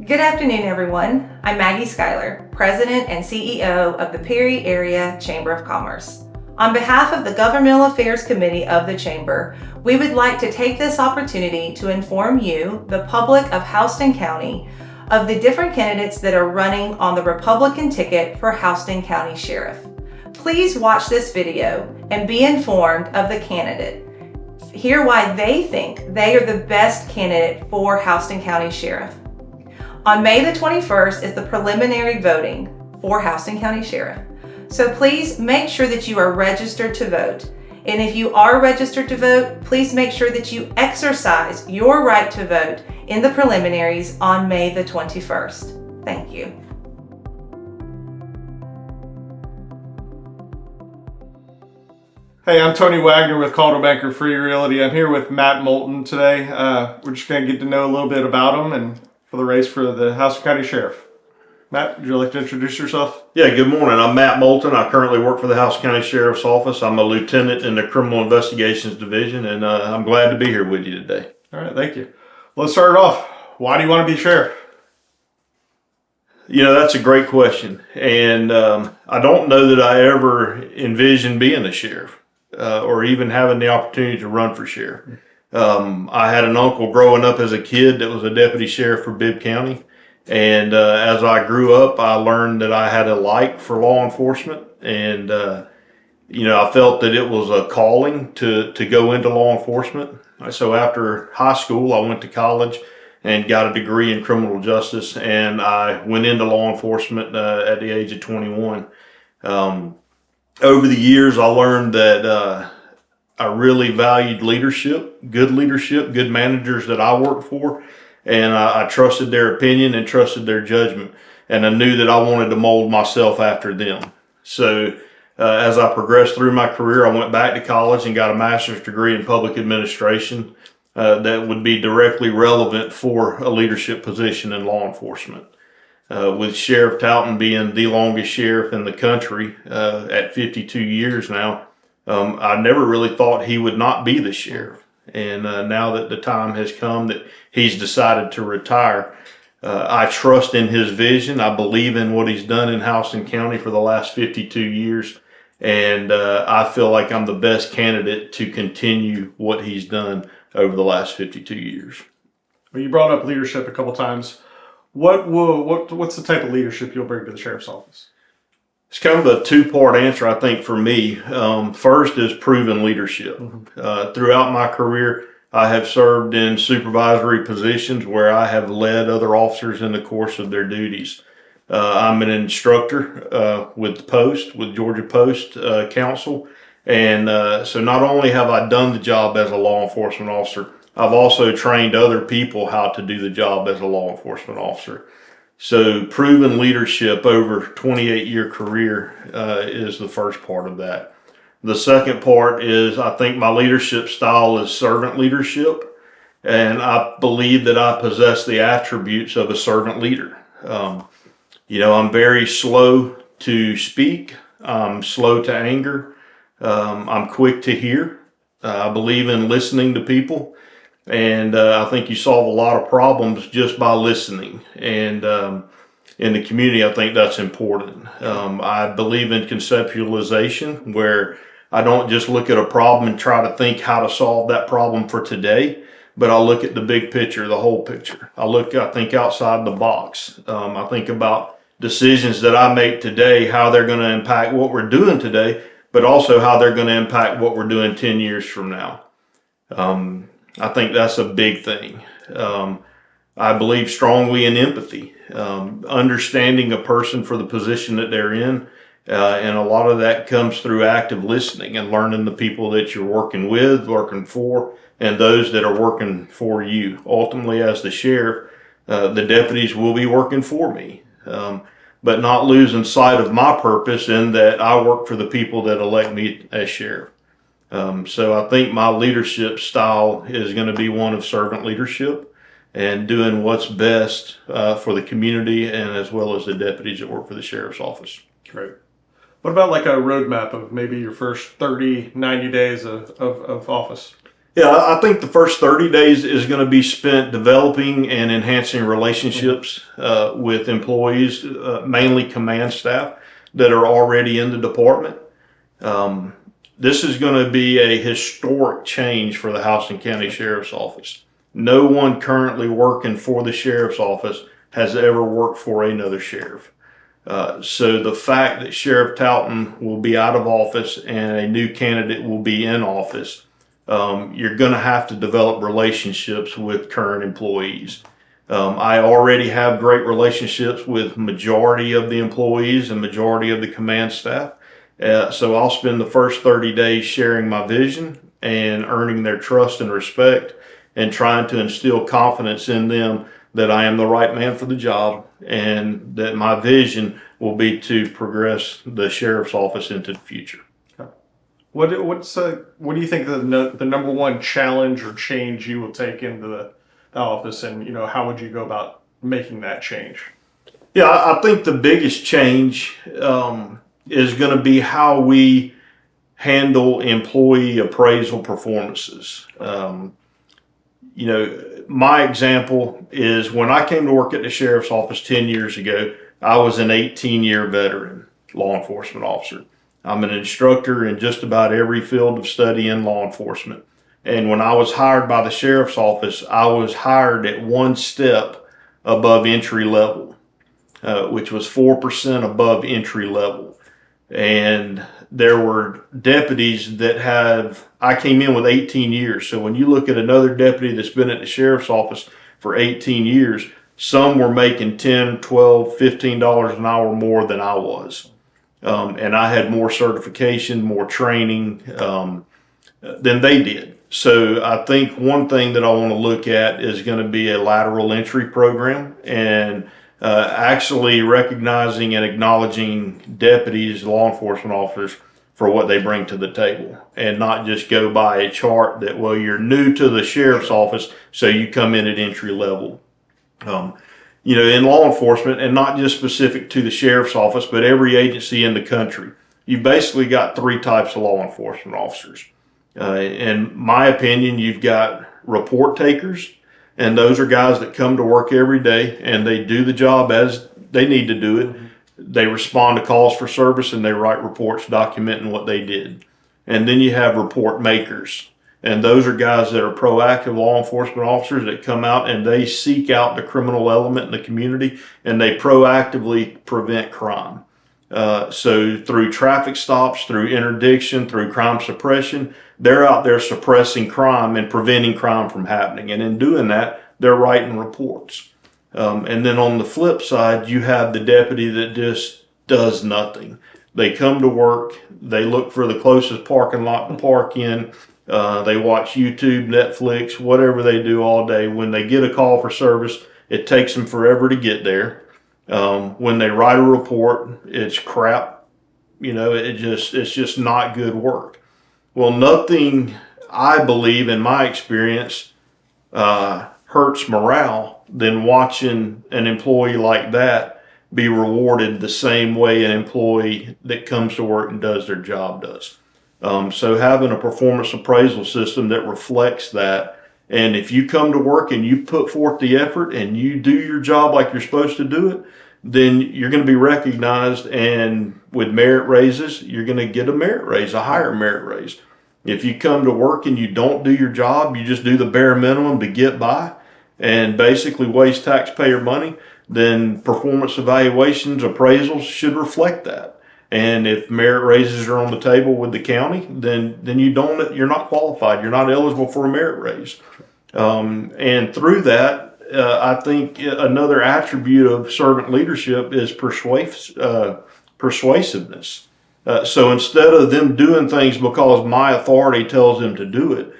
Good afternoon, everyone. I'm Maggie Schuyler, President and CEO of the Perry Area Chamber of Commerce. On behalf of the Governmental Affairs Committee of the Chamber, we would like to take this opportunity to inform you, the public of Houston County, of the different candidates that are running on the Republican ticket for Houston County Sheriff. Please watch this video and be informed of the candidate. Hear why they think they are the best candidate for Houston County Sheriff. On May the 21st is the preliminary voting for Houston County Sheriff. So please make sure that you are registered to vote. And if you are registered to vote, please make sure that you exercise your right to vote in the preliminaries on May the 21st. Thank you. Hey, I'm Tony Wagner with Calder Banker Free Realty. I'm here with Matt Moulton today. We're just going to get to know a little bit about him and for the race for the Houston County Sheriff. Matt, would you like to introduce yourself? Yeah, good morning. I'm Matt Moulton. I currently work for the Houston County Sheriff's Office. I'm a lieutenant in the Criminal Investigations Division, and I'm glad to be here with you today. All right, thank you. Let's start it off. Why do you want to be sheriff? You know, that's a great question. And I don't know that I ever envisioned being a sheriff or even having the opportunity to run for sheriff. I had an uncle growing up as a kid that was a deputy sheriff for Bibb County. And as I grew up, I learned that I had a like for law enforcement. And, you know, I felt that it was a calling to go into law enforcement. So after high school, I went to college and got a degree in criminal justice. And I went into law enforcement at the age of 21. Over the years, I learned that I really valued leadership, good managers that I worked for. And I trusted their opinion and trusted their judgment. And I knew that I wanted to mold myself after them. So as I progressed through my career, I went back to college and got a master's degree in public administration that would be directly relevant for a leadership position in law enforcement. With Sheriff Touton being the longest sheriff in the country at 52 years now, I never really thought he would not be the sheriff. And now that the time has come that he's decided to retire, I trust in his vision. I believe in what he's done in Houston County for the last 52 years. And I feel like I'm the best candidate to continue what he's done over the last 52 years. Well, you brought up leadership a couple times. What's the type of leadership you'll bring to the sheriff's office? It's kind of a two-part answer, I think, for me. First is proven leadership. Throughout my career, I have served in supervisory positions where I have led other officers in the course of their duties. I'm an instructor with Georgia Post Council. And so not only have I done the job as a law enforcement officer, I've also trained other people how to do the job as a law enforcement officer. So proven leadership over 28-year career is the first part of that. The second part is I think my leadership style is servant leadership, and I believe that I possess the attributes of a servant leader. You know, I'm very slow to speak. I'm slow to anger. I'm quick to hear. I believe in listening to people. And I think you solve a lot of problems just by listening. And in the community, I think that's important. I believe in conceptualization, where I don't just look at a problem and try to think how to solve that problem for today, but I look at the big picture, the whole picture. I think outside the box. I think about decisions that I make today, how they're going to impact what we're doing today, but also how they're going to impact what we're doing 10 years from now. I think that's a big thing. I believe strongly in empathy, understanding a person for the position that they're in. And a lot of that comes through active listening and learning the people that you're working with, working for, and those that are working for you. Ultimately, as the sheriff, the deputies will be working for me, but not losing sight of my purpose in that I work for the people that elect me as sheriff. So I think my leadership style is going to be one of servant leadership and doing what's best for the community and as well as the deputies that work for the sheriff's office. Great. What about like a roadmap of maybe your first 30, 90 days of office? Yeah, I think the first 30 days is going to be spent developing and enhancing relationships with employees, mainly command staff that are already in the department. This is going to be a historic change for the Houston County Sheriff's Office. No one currently working for the Sheriff's Office has ever worked for another sheriff. So the fact that Sheriff Talton will be out of office and a new candidate will be in office, you're going to have to develop relationships with current employees. I already have great relationships with majority of the employees and majority of the command staff. So I'll spend the first 30 days sharing my vision and earning their trust and respect and trying to instill confidence in them that I am the right man for the job and that my vision will be to progress the sheriff's office into the future. What do you think the number one challenge or change you will take into the office, and how would you go about making that change? Yeah, I think the biggest change is going to be how we handle employee appraisal performances. My example is when I came to work at the sheriff's office 10 years ago, I was an 18-year veteran law enforcement officer. I'm an instructor in just about every field of study in law enforcement. And when I was hired by the sheriff's office, I was hired at one step above entry level, which was 4% above entry level. And there were deputies I came in with 18 years. So when you look at another deputy that's been at the sheriff's office for 18 years, some were making $10, $12, $15 an hour more than I was. And I had more certification, more training than they did. So I think one thing that I want to look at is going to be a lateral entry program and actually recognizing and acknowledging deputies, law enforcement officers for what they bring to the table and not just go by a chart that, well, you're new to the sheriff's office, so you come in at entry level. In law enforcement, and not just specific to the sheriff's office, but every agency in the country, you basically got three types of law enforcement officers. In my opinion, you've got report takers, and those are guys that come to work every day and they do the job as they need to do it. Mm-hmm. They respond to calls for service and they write reports documenting what they did. And then you have report makers. And those are guys that are proactive law enforcement officers that come out and they seek out the criminal element in the community and they proactively prevent crime. So through traffic stops, through interdiction, through crime suppression, they're out there suppressing crime and preventing crime from happening. And in doing that, they're writing reports. And then on the flip side, you have the deputy that just does nothing. They come to work, they look for the closest parking lot to park in, they watch YouTube, Netflix, whatever they do all day. When they get a call for service, it takes them forever to get there. When they write a report, it's crap. It's just not good work. Well, nothing, I believe, in my experience, hurts morale than watching an employee like that be rewarded the same way an employee that comes to work and does their job does. So having a performance appraisal system that reflects that, and if you come to work and you put forth the effort and you do your job like you're supposed to do it, then you're going to be recognized, and with merit raises, you're going to get a merit raise, a higher merit raise. If you come to work and you don't do your job, you just do the bare minimum to get by and basically waste taxpayer money, then performance evaluations, appraisals should reflect that. And if merit raises are on the table with the county, then you're not qualified. You're not eligible for a merit raise. And through that, I think another attribute of servant leadership is persuasiveness. So instead of them doing things because my authority tells them to do it,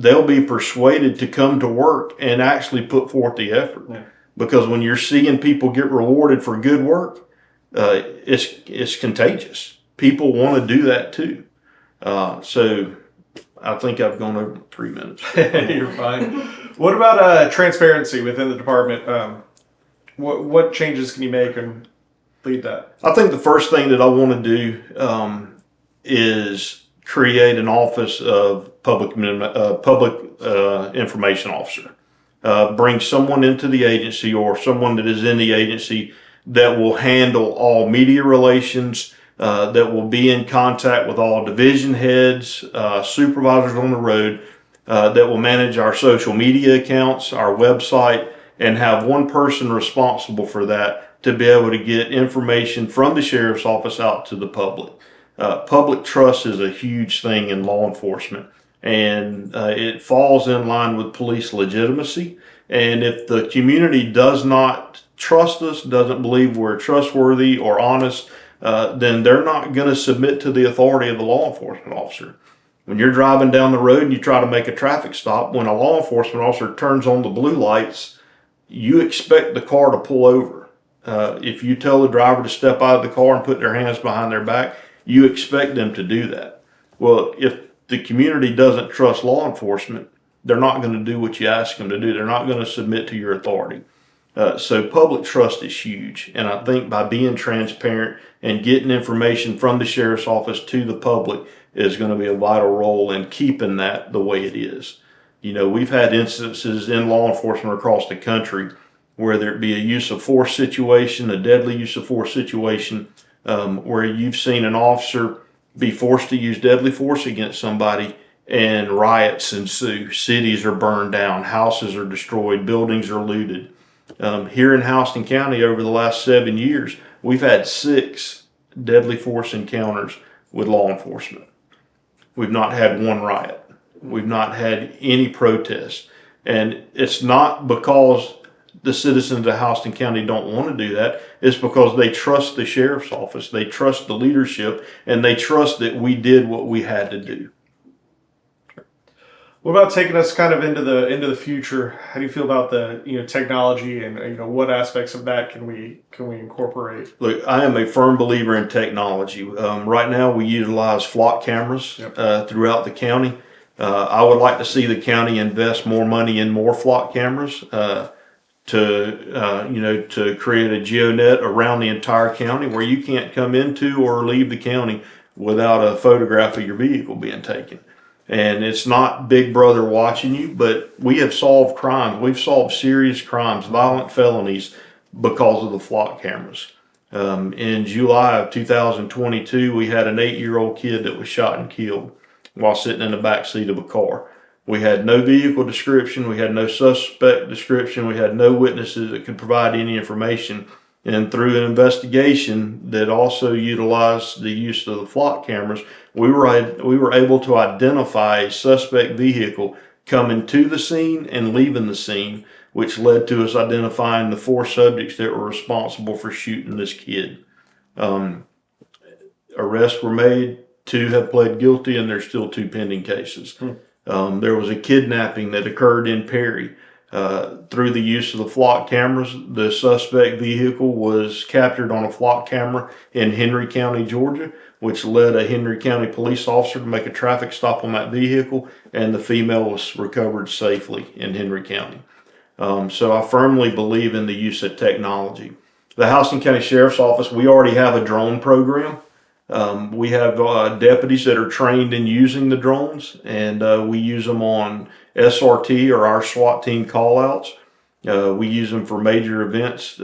they'll be persuaded to come to work and actually put forth the effort. Yeah. Because when you're seeing people get rewarded for good work, it's contagious. People want to do that too. So I think I've gone over 3 minutes. You're fine. What about transparency within the department? What changes can you make and lead that? I think the first thing that I want to do is create an office of public information officer. Bring someone into the agency or someone that is in the agency that will handle all media relations, that will be in contact with all division heads, supervisors on the road, that will manage our social media accounts, our website, and have one person responsible for that to be able to get information from the sheriff's office out to the public. Public trust is a huge thing in law enforcement, and it falls in line with police legitimacy. And if the community does not trust us, doesn't believe we're trustworthy or honest, then they're not going to submit to the authority of the law enforcement officer. When you're driving down the road and you try to make a traffic stop, when a law enforcement officer turns on the blue lights, you expect the car to pull over. If you tell the driver to step out of the car and put their hands behind their back, you expect them to do that. Well, if the community doesn't trust law enforcement, they're not going to do what you ask them to do. They're not going to submit to your authority. So public trust is huge. And I think by being transparent and getting information from the sheriff's office to the public is going to be a vital role in keeping that the way it is. You know, we've had instances in law enforcement across the country, whether it be a use of force situation, a deadly use of force situation, where you've seen an officer be forced to use deadly force against somebody and riots ensue. Cities are burned down, houses are destroyed, buildings are looted. Here in Houston County over the last 7 years, we've had 6 deadly force encounters with law enforcement. We've not had one riot. We've not had any protests. And it's not because the citizens of Houston County don't want to do that. It's because they trust the sheriff's office, they trust the leadership, and they trust that we did what we had to do. What about taking us kind of into the future? How do you feel about the technology and what aspects of that can we incorporate? Look, I am a firm believer in technology. Right now, we utilize flock cameras throughout the county. I would like to see the county invest more money in more flock cameras to create a geonet around the entire county where you can't come into or leave the county without a photograph of your vehicle being taken. And it's not Big Brother watching you, but we have solved crimes. We've solved serious crimes, violent felonies, because of the flock cameras. In July of 2022, we had an 8-year-old kid that was shot and killed while sitting in the back seat of a car. We had no vehicle description. We had no suspect description. We had no witnesses that could provide any information. And through an investigation that also utilized the use of the flock cameras, we were able to identify a suspect vehicle coming to the scene and leaving the scene, which led to us identifying the 4 subjects that were responsible for shooting this kid. Arrests were made. 2 have pled guilty, and there's still 2 pending cases. There was a kidnapping that occurred in Perry. Through the use of the flock cameras, the suspect vehicle was captured on a flock camera in Henry County, Georgia, which led a Henry County police officer to make a traffic stop on that vehicle, and the female was recovered safely in Henry County. So I firmly believe in the use of technology. The Houston County Sheriff's Office, we already have a drone program. We have deputies that are trained in using the drones, and we use them on SRT, or our SWAT team callouts. We use them for major events.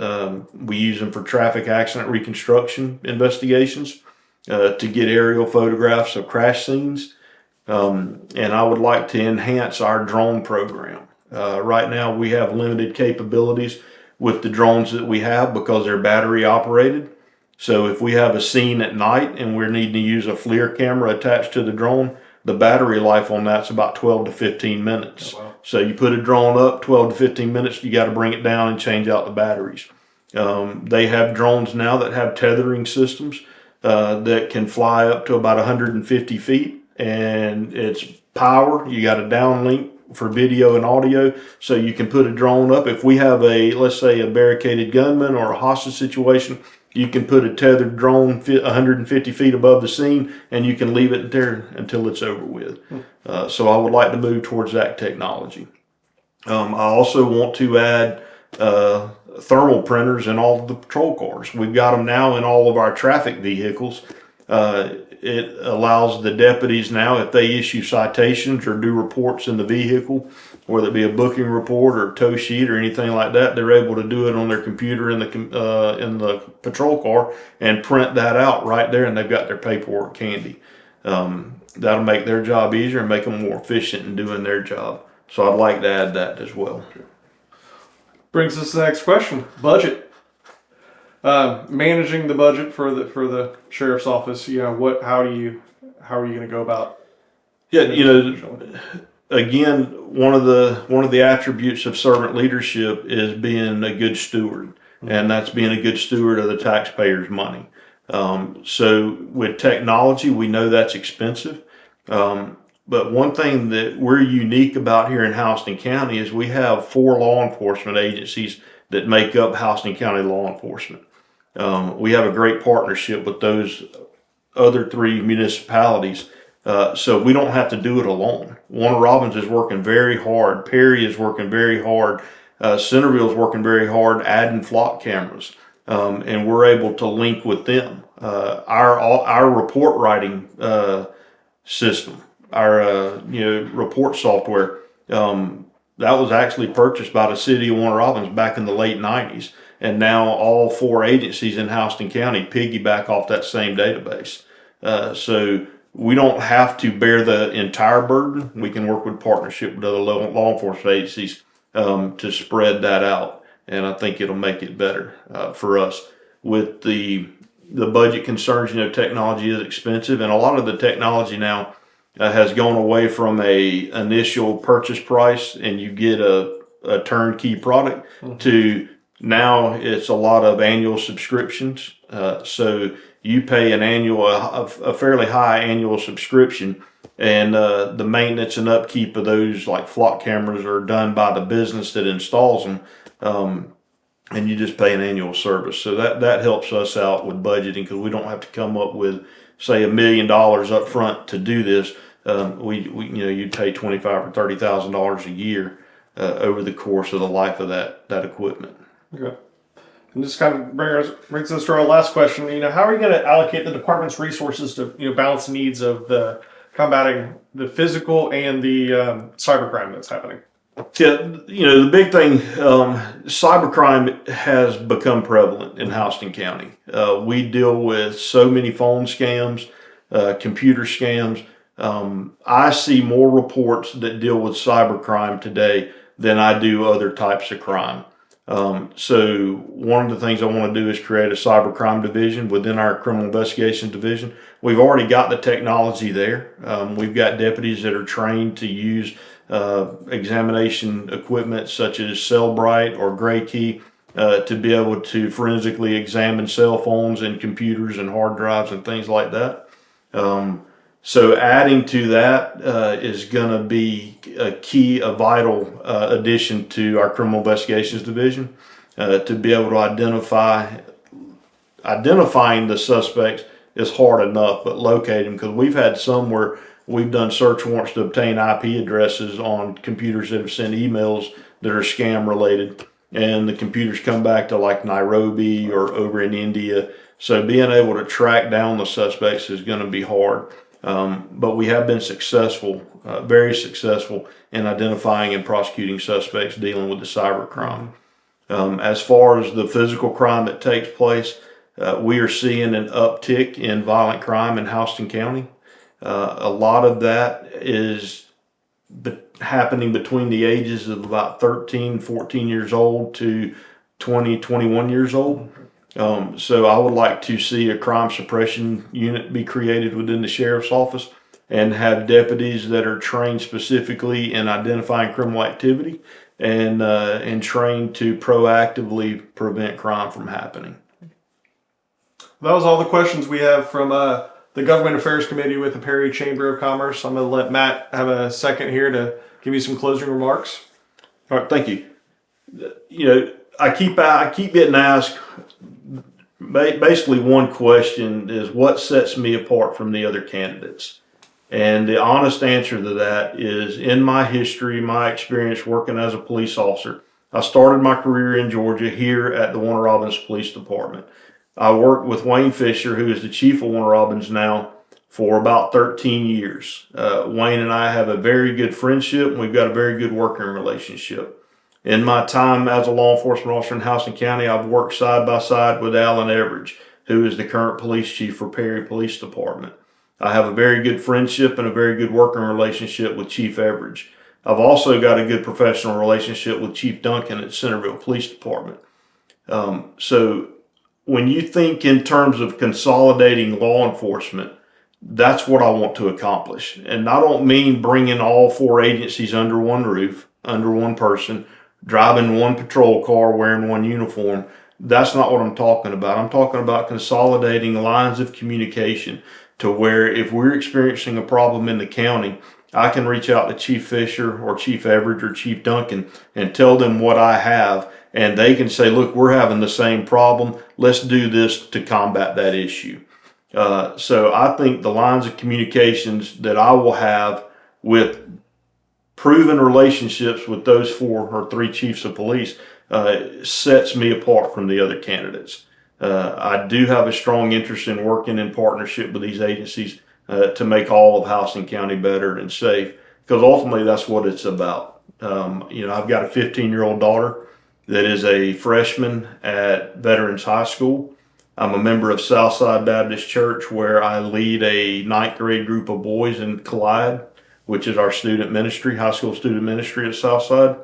We use them for traffic accident reconstruction investigations to get aerial photographs of crash scenes. And I would like to enhance our drone program. Right now we have limited capabilities with the drones that we have because they're battery operated. So if we have a scene at night and we're needing to use a FLIR camera attached to the drone, the battery life on that's about 12 to 15 minutes. Oh, wow. So you put a drone up, 12 to 15 minutes, you got to bring it down and change out the batteries. They have drones now that have tethering systems that can fly up to about 150 feet, and it's power. You got a downlink for video and audio, so you can put a drone up. If we have let's say a barricaded gunman or a hostage situation, you can put a tethered drone 150 feet above the scene, and you can leave it there until it's over with. So I would like to move towards that technology. I also want to add thermal printers in all of the patrol cars. We've got them now in all of our traffic vehicles. it allows the deputies now, if they issue citations or do reports in the vehicle, whether it be a booking report or a tow sheet or anything like that, they're able to do it on their computer in the patrol car and print that out right there, and they've got their paperwork handy. That'll make their job easier and make them more efficient in doing their job. So I'd like to add that as well. Brings us to the next question: budget. Managing the budget for the sheriff's office. How are you going to go about? Yeah, again, one of the attributes of servant leadership is being a good steward, and that's being a good steward of the taxpayers' money. So with technology, we know that's expensive. But one thing that we're unique about here in Houston County is we have 4 law enforcement agencies that make up Houston County law enforcement. We have a great partnership with those other 3 municipalities, so we don't have to do it alone. Warner Robins is working very hard. Perry is working very hard. Centerville is working very hard adding flock cameras, and we're able to link with them. Our report writing system, our report software, that was actually purchased by the city of Warner Robins back in the late 90s. And now all 4 agencies in Houston County piggyback off that same database. So we don't have to bear the entire burden. We can work with partnership with other law enforcement agencies to spread that out. And I think it'll make it better for us. With the budget concerns, technology is expensive. And a lot of the technology now has gone away from a initial purchase price and you get a turnkey product to now it's a lot of annual subscriptions. So you pay a fairly high annual subscription, and the maintenance and upkeep of those like flock cameras are done by the business that installs them. And you just pay an annual service. So that helps us out with budgeting because we don't have to come up with, say, $1 million up front to do this. You'd pay $25,000 or $30,000 a year over the course of the life of that equipment. Okay. And this kind of brings us to our last question. How are you going to allocate the department's resources to balance the needs of the combating the physical and the cybercrime that's happening? Yeah, the big thing, cybercrime has become prevalent in Houston County. We deal with so many phone scams, computer scams. I see more reports that deal with cybercrime today than I do other types of crime. So one of the things I want to do is create a cybercrime division within our criminal investigations division. We've already got the technology there. We've got deputies that are trained to use examination equipment such as Cellbrite or Gray Key to be able to forensically examine cell phones and computers and hard drives and things like that. So adding to that is going to be a vital addition to our criminal investigations division to be able to identifying the suspects is hard enough, but locating them, because we've had some where we've done search warrants to obtain IP addresses on computers that have sent emails that are scam related, and the computers come back to like Nairobi or over in India. So being able to track down the suspects is going to be hard. But we have been successful, very successful in identifying and prosecuting suspects dealing with the cybercrime. As far as the physical crime that takes place, we are seeing an uptick in violent crime in Houston County. A lot of that is happening between the ages of about 13, 14 years old to 20, 21 years old. So I would like to see a crime suppression unit be created within the sheriff's office and have deputies that are trained specifically in identifying criminal activity and trained to proactively prevent crime from happening. That was all the questions we have from the Government Affairs Committee with the Perry Chamber of Commerce. I'm going to let Matt have a second here to give you some closing remarks. All right, thank you. I keep getting asked. Basically, one question is what sets me apart from the other candidates? And the honest answer to that is, in my history, my experience working as a police officer, I started my career in Georgia here at the Warner Robins Police Department. I worked with Wayne Fisher, who is the chief of Warner Robins now, for about 13 years. Wayne and I have a very good friendship, and we've got a very good working relationship. In my time as a law enforcement officer in Houston County, I've worked side by side with Alan Everidge, who is the current police chief for Perry Police Department. I have a very good friendship and a very good working relationship with Chief Everidge. I've also got a good professional relationship with Chief Duncan at Centerville Police Department. So when you think in terms of consolidating law enforcement, that's what I want to accomplish. And I don't mean bringing all 4 agencies under one roof, under one person, driving one patrol car, wearing one uniform. That's not what I'm talking about. I'm talking about consolidating lines of communication to where if we're experiencing a problem in the county, I can reach out to Chief Fisher or Chief Everidge or Chief Duncan and tell them what I have, and they can say, look, we're having the same problem. Let's do this to combat that issue. So I think the lines of communications that I will have with proven relationships with those 4 or 3 chiefs of police sets me apart from the other candidates. I do have a strong interest in working in partnership with these agencies to make all of Houston County better and safe, because ultimately that's what it's about. I've got a 15-year-old daughter that is a freshman at Veterans High School. I'm a member of Southside Baptist Church, where I lead a 9th grade group of boys in Collide, which is our student ministry, high school student ministry at Southside.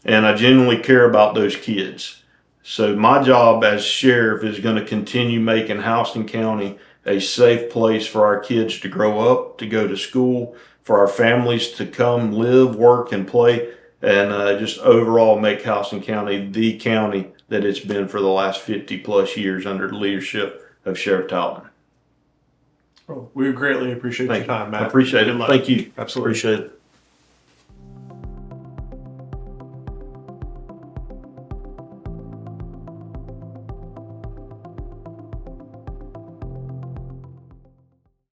And I genuinely care about those kids. So my job as sheriff is going to continue making Houston County a safe place for our kids to grow up, to go to school, for our families to come live, work, and play, and just overall make Houston County the county that it's been for the last 50 plus years under the leadership of Sheriff Talbot. Well, we greatly appreciate your time, Matt. I appreciate it. Thank you. Absolutely. Appreciate it.